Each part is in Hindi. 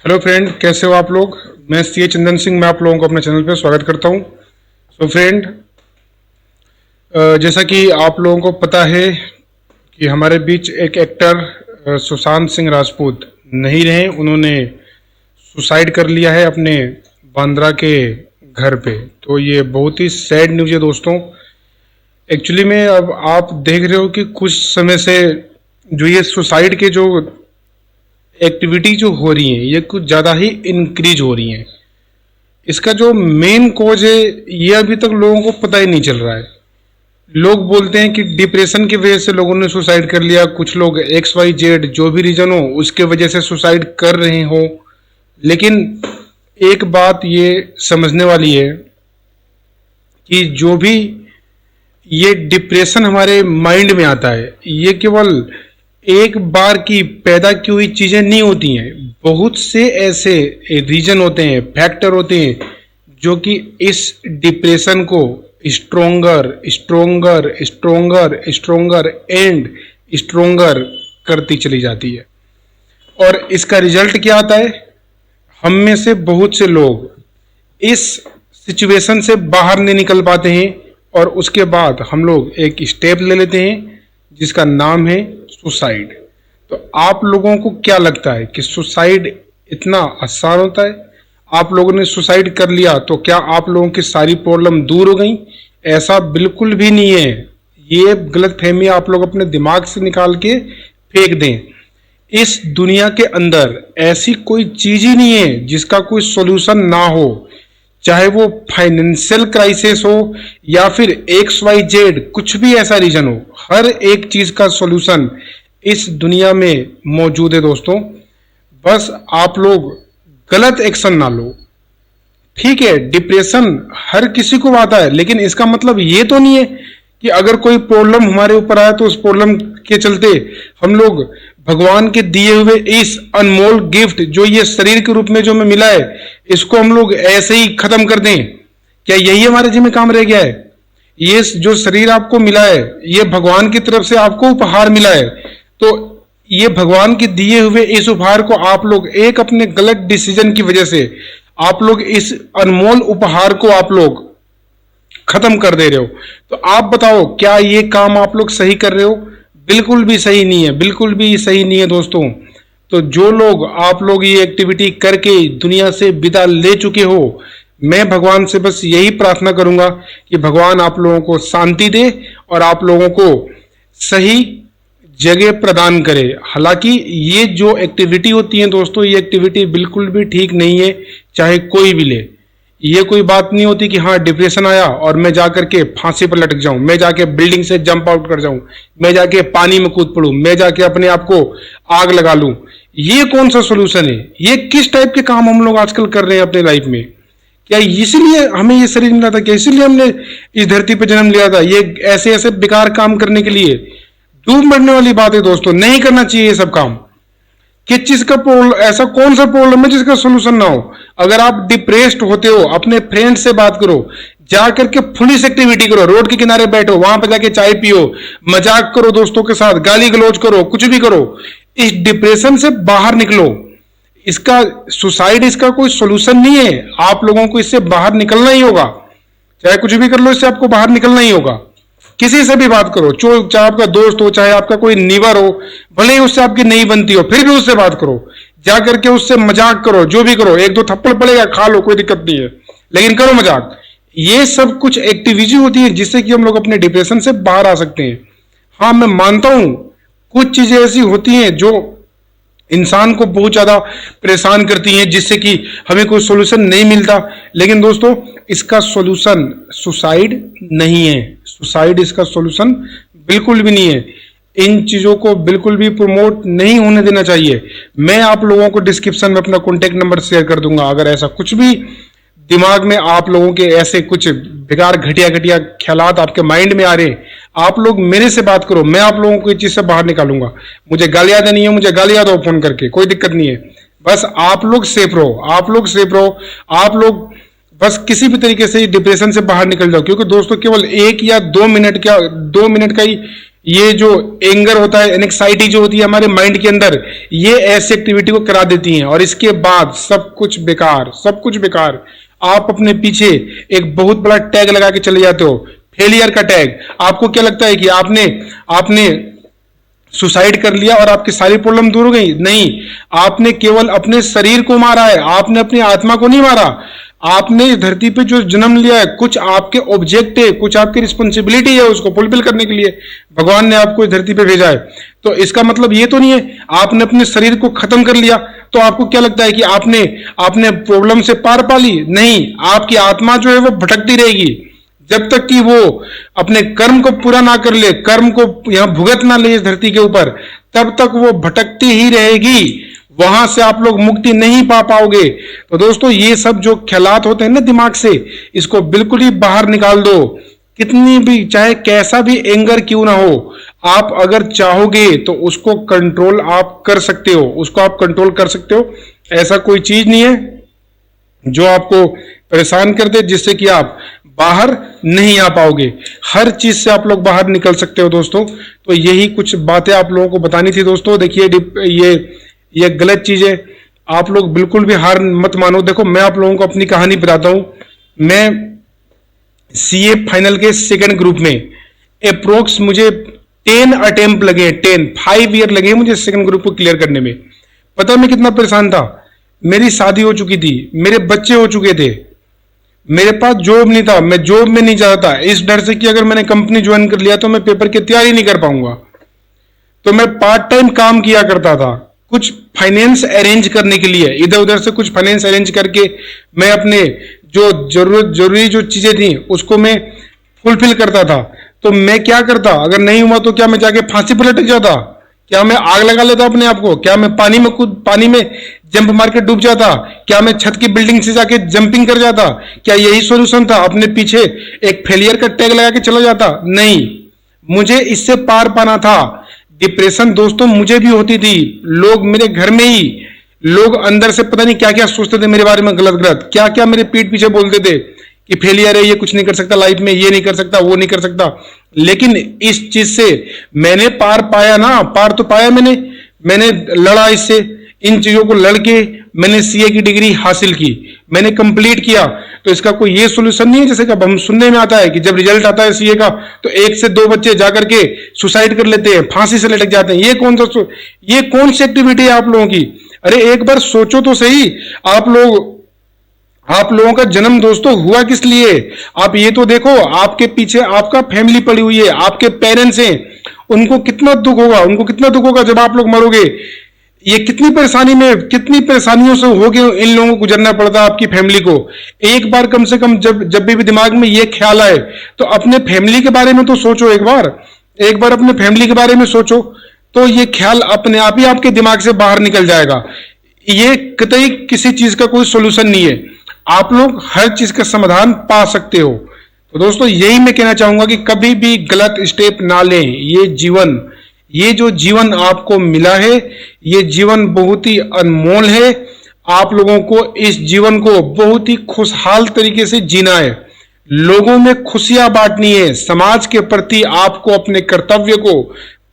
हेलो फ्रेंड, कैसे हो आप लोग। मैं सी चंदन सिंह, मैं आप लोगों को अपने चैनल पर स्वागत करता हूं। सो फ्रेंड, जैसा कि आप लोगों को पता है कि हमारे बीच एक एक्टर सुशांत सिंह राजपूत नहीं रहे। उन्होंने सुसाइड कर लिया है अपने बांद्रा के घर पे। तो ये बहुत ही सैड न्यूज़ है दोस्तों। एक्चुअली में अब आप देख रहे हो कि कुछ समय से जो ये सुसाइड के जो एक्टिविटी जो हो रही हैं ये कुछ ज़्यादा ही इंक्रीज हो रही हैं। इसका जो मेन कॉज है ये अभी तक लोगों को पता ही नहीं चल रहा है। लोग बोलते हैं कि डिप्रेशन की वजह से लोगों ने सुसाइड कर लिया, कुछ लोग XYZ जो भी रीजन हो उसके वजह से सुसाइड कर रहे हो। लेकिन एक बात ये समझने वाली है कि जो भी ये डिप्रेशन हमारे माइंड में आता है ये केवल एक बार की पैदा की हुई चीजें नहीं होती हैं। बहुत से ऐसे रीजन होते हैं, फैक्टर होते हैं जो कि इस डिप्रेशन को stronger stronger stronger stronger and stronger करती चली जाती है। और इसका रिजल्ट क्या आता है, हम में से बहुत से लोग इस सिचुएशन से बाहर नहीं निकल पाते हैं और उसके बाद हम लोग एक स्टेप ले लेते हैं जिसका नाम है सुसाइड। तो आप लोगों को क्या लगता है कि सुसाइड इतना आसान होता है? आप लोगों ने सुसाइड कर लिया तो क्या आप लोगों की सारी प्रॉब्लम दूर हो गई? ऐसा बिल्कुल भी नहीं है। ये गलत फहमी आप लोग अपने दिमाग से निकाल के फेंक दें। इस दुनिया के अंदर ऐसी कोई चीज ही नहीं है जिसका कोई सॉल्यूशन ना हो, चाहे वो फाइनेंशियल क्राइसिस हो या फिर XYZ कुछ भी ऐसा रीजन हो। हर एक चीज का सॉल्यूशन इस दुनिया में मौजूद है दोस्तों। बस आप लोग गलत एक्शन ना लो। ठीक है, डिप्रेशन हर किसी को आता है, लेकिन इसका मतलब ये तो नहीं है कि अगर कोई प्रॉब्लम हमारे ऊपर आए तो उस प्रॉब्लम के चलते हम लोग भगवान के दिए हुए इस अनमोल गिफ्ट जो ये शरीर के रूप में जो हमें मिला है इसको हम लोग ऐसे ही खत्म कर दें। क्या यही हमारे जिम्मे काम रह गया है? ये जो शरीर आपको मिला है ये भगवान की तरफ से आपको उपहार मिला है। तो ये भगवान के दिए हुए इस उपहार को आप लोग एक अपने गलत डिसीजन की वजह से आप लोग इस अनमोल उपहार को आप लोग खत्म कर दे रहे हो। तो आप बताओ, क्या ये काम आप लोग सही कर रहे हो? बिल्कुल भी सही नहीं है, बिल्कुल भी सही नहीं है दोस्तों। तो जो लोग आप लोग ये एक्टिविटी करके दुनिया से विदा ले चुके हो, मैं भगवान से बस यही प्रार्थना करूंगा कि भगवान आप लोगों को शांति दे और आप लोगों को सही जगह प्रदान करे। हालांकि ये जो एक्टिविटी होती है दोस्तों, ये एक्टिविटी बिल्कुल भी ठीक नहीं है, चाहे कोई भी ले। ये कोई बात नहीं होती कि हाँ डिप्रेशन आया और मैं जाकर के फांसी पर लटक जाऊं, मैं जाके बिल्डिंग से जंप आउट कर जाऊं, मैं जाके पानी में कूद पड़ूं, मैं जाके अपने आप को आग लगा लूं। ये कौन सा सोल्यूशन है? ये किस टाइप के काम हम लोग आजकल कर रहे हैं अपने लाइफ में? क्या इसीलिए हमें ये शरीर मिला था? क्या इसीलिए हमने इस धरती पर जन्म लिया था? ये ऐसे ऐसे बेकार काम करने के लिए? डूब मरने वाली बात है दोस्तों, नहीं करना चाहिए ये सब काम। किस चीज का प्रॉब्लम, ऐसा कौन सा प्रॉब्लम है जिसका सोल्यूशन ना हो? अगर आप डिप्रेस्ड होते हो, अपने फ्रेंड से बात करो, जा करके पुलिस एक्टिविटी करो, रोड के किनारे बैठो, वहां पर जाके चाय पियो, मजाक करो दोस्तों के साथ, गाली गलौज करो, कुछ भी करो। इस डिप्रेशन से बाहर निकलो। इसका सुसाइड इसका कोई सोल्यूशन नहीं है। आप लोगों को इससे बाहर निकलना ही होगा। चाहे कुछ भी कर लो, इससे आपको बाहर निकलना ही होगा। किसी से भी बात करो, चाहे आपका दोस्त हो, चाहे आपका कोई नीवर हो, भले ही उससे आपकी नहीं बनती हो, फिर भी उससे बात करो, जा करके उससे मजाक करो, जो भी करो। एक दो थप्पड़ पड़ेगा, खा लो, कोई दिक्कत नहीं है, लेकिन करो मजाक। ये सब कुछ एक्टिविटी होती है जिससे कि हम लोग अपने डिप्रेशन से बाहर आ सकते हैं। हाँ, मैं मानता हूं कुछ चीजें ऐसी होती हैं जो इंसान को बहुत ज्यादा परेशान करती हैं, जिससे कि हमें कोई सोल्यूशन नहीं मिलता। लेकिन दोस्तों, इसका सोल्यूशन सुसाइड नहीं है। सुसाइड इसका सोल्यूशन बिल्कुल भी नहीं है। इन चीजों को बिल्कुल भी प्रमोट नहीं होने देना चाहिए। मैं आप लोगों को डिस्क्रिप्शन में अपना कॉन्टेक्ट नंबर शेयर कर दूंगा। अगर ऐसा कुछ भी दिमाग में आप लोगों के ऐसे कुछ बेकार घटिया घटिया ख्यालात आपके माइंड में आ रहे हैं, आप लोग मेरे से बात करो, मैं आप लोगों को इस चीज से बाहर निकालूंगा। मुझे गालियां देनी है, मुझे गालियां दो फोन करके, कोई दिक्कत नहीं है। बस आप लोग सेफ रहो, आप लोग सेफ रहो। आप लोग बस किसी भी तरीके से डिप्रेशन से बाहर निकल जाओ, क्योंकि दोस्तों केवल 1 या 2 मिनट का ही ये जो एंगर होता है, एंग्जाइटी जो होती है हमारे माइंड के अंदर, ये ऐसी एक्टिविटी को करा देती हैं और इसके बाद सब कुछ बेकार, सब कुछ बेकार। आप अपने पीछे एक बहुत बड़ा टैग लगा के चले जाते हो, फेलियर का टैग। आपको क्या लगता है कि आपने आपने सुसाइड कर लिया और आपकी सारी प्रॉब्लम दूर हो गई? नहीं, आपने केवल अपने शरीर को मारा है, आपने अपनी आत्मा को नहीं मारा। आपने इस धरती पे जो जन्म लिया है, कुछ आपके ऑब्जेक्ट है, कुछ आपकी रिस्पॉन्सिबिलिटी है, उसको फुलफिल करने के लिए भगवान ने आपको इस धरती पे भेजा है। तो इसका मतलब ये तो नहीं है आपने अपने शरीर को खत्म कर लिया तो आपको क्या लगता है कि आपने आपने प्रॉब्लम से पार पा ली? नहीं, आपकी आत्मा जो है वो भटकती रहेगी जब तक कि वो अपने कर्म को पूरा ना कर ले, कर्म को यहां भुगत ना ले इस धरती के ऊपर, तब तक वो भटकती ही रहेगी। वहां से आप लोग मुक्ति नहीं पा पाओगे। तो दोस्तों, ये सब जो ख्यालात होते हैं ना दिमाग से, इसको बिल्कुल ही बाहर निकाल दो। कितनी भी, चाहे कैसा भी एंगर क्यों ना हो, आप अगर चाहोगे तो उसको कंट्रोल आप कर सकते हो, उसको आप कंट्रोल कर सकते हो। ऐसा कोई चीज नहीं है जो आपको परेशान कर दे जिससे कि आप बाहर नहीं आ पाओगे। हर चीज से आप लोग बाहर निकल सकते हो दोस्तों। तो यही कुछ बातें आप लोगों को बतानी थी दोस्तों। देखिए, ये गलत चीज है, आप लोग बिल्कुल भी हार मत मानो। देखो, मैं आप लोगों को अपनी कहानी बताता हूं। मैं सीए फाइनल के सेकंड ग्रुप में अप्रोक्स मुझे 10 अटेम्प्ट लगे, 5 ईयर लगे मुझे सेकंड ग्रुप को क्लियर करने में। पता मैं कितना परेशान था। मेरी शादी हो चुकी थी, मेरे बच्चे हो चुके थे, मेरे पास जॉब नहीं था, मैं जॉब में नहीं जाता इस डर से कि अगर मैंने कंपनी ज्वाइन कर लिया तो मैं पेपर की तैयारी नहीं कर पाऊंगा। तो मैं पार्ट टाइम काम किया करता था, कुछ फाइनेंस अरेंज करने के लिए, इधर उधर से कुछ फाइनेंस अरेंज करके मैं अपने जो जरूरी जो चीजें थी उसको मैं फुलफिल करता था। तो मैं क्या करता, अगर नहीं हुआ तो क्या मैं जाके फांसी पर लटक जाता? क्या मैं आग लगा लेता अपने आप को? क्या मैं पानी में जंप मार के डूब जाता? क्या मैं छत की बिल्डिंग से जाके जंपिंग कर जाता? क्या यही सॉल्यूशन था? अपने पीछे एक फेलियर का टैग लगा के चला जाता? नहीं, मुझे इससे पार पाना था। डिप्रेशन दोस्तों मुझे भी होती थी। लोग मेरे घर में ही, लोग अंदर से पता नहीं क्या क्या सोचते थे मेरे बारे में, गलत गलत क्या क्या मेरे पीठ पीछे बोलते थे कि फेलियर है, ये कुछ नहीं कर सकता लाइफ में, ये नहीं कर सकता, वो नहीं कर सकता। लेकिन इस चीज से मैंने पार पाया ना, पार तो पाया मैंने लड़ा इससे, इन चीजों को लड़के मैंने सीए की डिग्री हासिल की, मैंने कंप्लीट किया। तो इसका कोई ये सॉल्यूशन नहीं है जैसे कि अब हम सुनने में आता है कि जब रिजल्ट आता है सीए का तो 1 से 2 बच्चे जाकर के सुसाइड कर लेते हैं, फांसी से लटक जाते हैं। ये कौन सी एक्टिविटी है आप लोगों की? अरे एक बार सोचो तो सही, आप लोगों का जन्म दोस्तों हुआ किस लिए? आप ये तो देखो, आपके पीछे आपका फैमिली पड़ी हुई है, आपके पेरेंट्स हैं, उनको कितना दुख होगा जब आप लोग मरोगे। ये कितनी परेशानियों से होके इन लोगों को गुजरना पड़ता है आपकी फैमिली को। एक बार कम से कम जब भी दिमाग में ये ख्याल आए तो अपने फैमिली के बारे में तो सोचो। एक बार अपने फैमिली के बारे में सोचो तो ये ख्याल अपने आप ही आपके दिमाग से बाहर निकल जाएगा। ये कतई किसी चीज का कोई सोल्यूशन नहीं है, आप लोग हर चीज का समाधान पा सकते हो। तो दोस्तों, यही मैं कहना चाहूंगा कि कभी भी गलत स्टेप ना लें। ये जो जीवन आपको मिला है, ये जीवन बहुत ही अनमोल है। आप लोगों को इस जीवन को बहुत ही खुशहाल तरीके से जीना है, लोगों में खुशियां बांटनी है, समाज के प्रति आपको अपने कर्तव्य को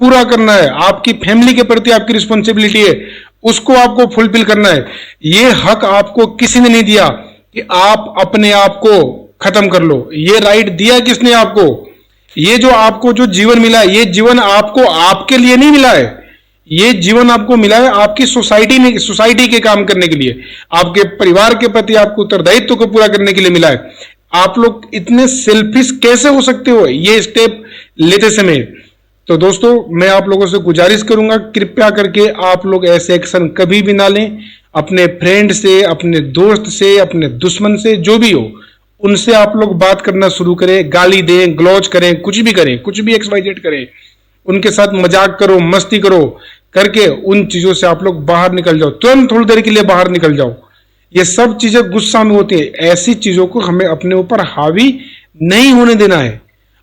पूरा करना है, आपकी फैमिली के प्रति आपकी रिस्पॉन्सिबिलिटी है, उसको आपको फुलफिल करना है। ये हक आपको किसी ने नहीं दिया कि आप अपने आप को खत्म कर लो। ये राइट दिया किसने आपको? ये जो आपको जो जीवन मिला है, ये जीवन आपको आपके लिए नहीं मिला है, ये जीवन आपको मिला है आपकी सोसाइटी के काम करने के लिए, आपके परिवार के प्रति आपको उत्तरदायित्व को पूरा करने के लिए मिला है। आप लोग इतने सेल्फिश कैसे हो सकते हो ये स्टेप लेते समय? तो दोस्तों, मैं आप लोगों से गुजारिश करूंगा, कृपया करके आप लोग ऐसे एक्शन कभी भी ना लें। अपने फ्रेंड से, अपने दोस्त से, अपने दुश्मन से, जो भी हो, उनसे आप लोग बात करना शुरू करें, गाली दें, ग्लौज करें, कुछ भी करें, कुछ भी XYZ करें, उनके साथ मजाक करो, मस्ती करो, करके उन चीजों से आप लोग बाहर निकल जाओ, तुरंत थोड़ी देर के लिए बाहर निकल जाओ। ये सब चीजें गुस्सा में होती है, ऐसी चीजों को हमें अपने ऊपर हावी नहीं होने देना है।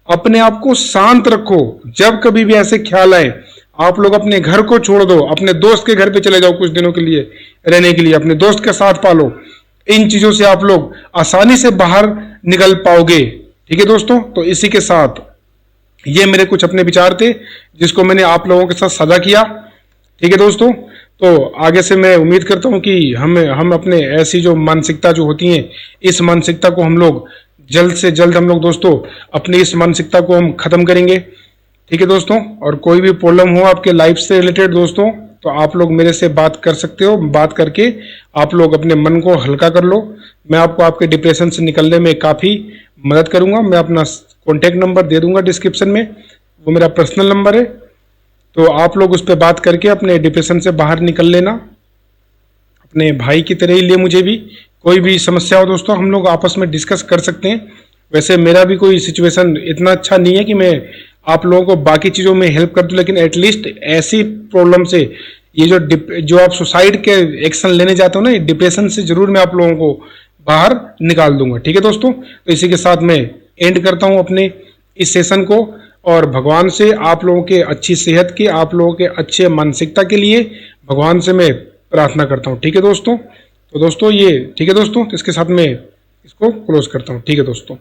अपने आप को शांत रखो। जब कभी भी ऐसे ख्याल आए, आप लोग अपने घर को छोड़ दो, अपने दोस्त के घर पे चले जाओ कुछ दिनों के लिए रहने के लिए, अपने दोस्त का साथ पालो। इन चीजों से आप लोग आसानी से बाहर निकल पाओगे। ठीक है दोस्तों, तो इसी के साथ ये मेरे कुछ अपने विचार थे जिसको मैंने आप लोगों के साथ साझा किया। ठीक है दोस्तों, तो आगे से मैं उम्मीद करता हूँ कि हम अपने ऐसी जो मानसिकता जो होती है, इस मानसिकता को हम लोग जल्द से जल्द हम लोग दोस्तों अपनी इस मानसिकता को हम खत्म करेंगे। ठीक है दोस्तों, और कोई भी प्रॉब्लम हो आपके लाइफ से रिलेटेड दोस्तों, तो आप लोग मेरे से बात कर सकते हो। बात करके आप लोग अपने मन को हल्का कर लो। मैं आपको आपके डिप्रेशन से निकलने में काफ़ी मदद करूंगा। मैं अपना कॉन्टैक्ट नंबर दे दूंगा डिस्क्रिप्शन में, वो मेरा पर्सनल नंबर है। तो आप लोग उस पर बात करके अपने डिप्रेशन से बाहर निकल लेना। अपने भाई की तरह ही लिए मुझे भी। कोई भी समस्या हो दोस्तों, हम लोग आपस में डिस्कस कर सकते हैं। वैसे मेरा भी कोई सिचुएशन इतना अच्छा नहीं है कि मैं आप लोगों को बाकी चीज़ों में हेल्प कर दूं, लेकिन एटलीस्ट ऐसी प्रॉब्लम से, ये जो आप सुसाइड के एक्शन लेने जाते हो ना, डिप्रेशन से जरूर मैं आप लोगों को बाहर निकाल दूंगा। ठीक है दोस्तों, तो इसी के साथ मैं एंड करता हूं अपने इस सेशन को, और भगवान से आप लोगों के अच्छी सेहत की, आप लोगों के अच्छे मानसिकता के लिए भगवान से मैं प्रार्थना करता हूँ। ठीक है दोस्तों, तो दोस्तों ये ठीक है दोस्तों, तो इसके साथ मैं इसको क्लोज करता हूँ। ठीक है दोस्तों।